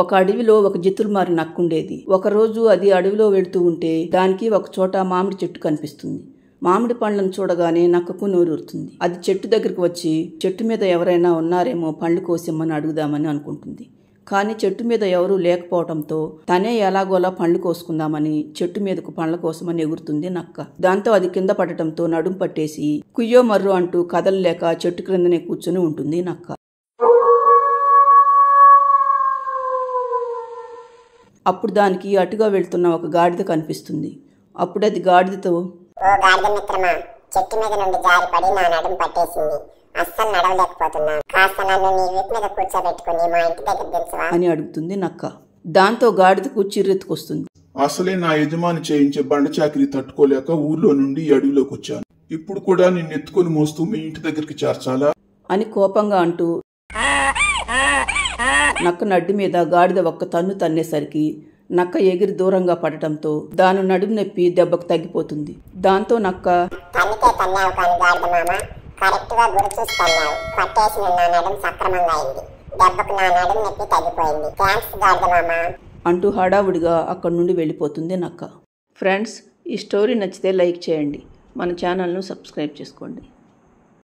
ఒక అడవిలో ఒక జిత్తులమారి నక్కుండేది. ఒకరోజు అది అడవిలో వెళుతూ ఉంటే దానికి ఒక చోట మామిడి చెట్టు కనిపిస్తుంది. మామిడి పండ్లను చూడగానే నక్కకు నోరూరుతుంది. అది చెట్టు దగ్గరికి వచ్చి చెట్టు మీద ఎవరైనా ఉన్నారేమో పండ్లు కోసిమ్మని అడుగుదామని అనుకుంటుంది. కానీ చెట్టు మీద ఎవరూ లేకపోవడంతో తనే ఎలాగోలా పండ్లు కోసుకుందామని చెట్టు మీదకు పండ్ల కోసమని ఎగురుతుంది నక్క. దాంతో అది కింద పడటంతో నడుం పట్టేసి కుయ్యో మర్రో అంటూ కదలలేక చెట్టు క్రిందనే కూర్చొని ఉంటుంది నక్క. అప్పుడు దానికి అటుగా వెళ్తున్న ఒక గాడిద కనిపిస్తుంది. అప్పుడు అది గాడిదతో, ఓ గాడిద మిత్రమా, చెట్టు మీద నుండి జారిపడి నా నడుం పట్టేసింది, అస్సలు నడవలేకపోతున్నాను, కాస్త నన్ను నీ వీపు మీద కూర్చోబెట్టుకుని మా ఇంటి దగ్గర దించవా అని అడుగుతుంది నక్క. దాంతో గాడిదకు చిర్రెత్తుకొస్తుంది. అసలే నా యజమాని చేయించే బండ చాకిరి తట్టుకోలేక ఊర్లో నుండి అడవిలోకి వచ్చాను. ఇప్పుడు కూడా నిన్ను ఎత్తుకొని మోస్తూ మీ ఇంటి దగ్గరికి చేర్చాలా అని కోపంగా అంటూ నక్క నడ్డి మీద గాడిద ఒక్క తన్ను తన్నేసరికి నక్క ఎగిరి దూరంగా పడటంతో దాని నడుము నొప్పి దెబ్బకు తగ్గిపోతుంది. దాంతో నక్క, తన్నితే తన్నావు కానీ గాడిద మామ, కరెక్ట్ గా గురి చూసి తన్నావు, పట్టేసిన నా నడుం సక్రమంగా అయింది, దెబ్బకు నా నడుం నొప్పి తగ్గిపోయింది, థ్యాంక్స్ గాడిద మామ అంటూ హడావుడిగా అక్కడి నుండి వెళ్ళిపోతుంది నక్క. ఫ్రెండ్స్, ఈ స్టోరీ నచ్చితే లైక్ చేయండి, మన ఛానల్ను సబ్స్క్రైబ్ చేసుకోండి.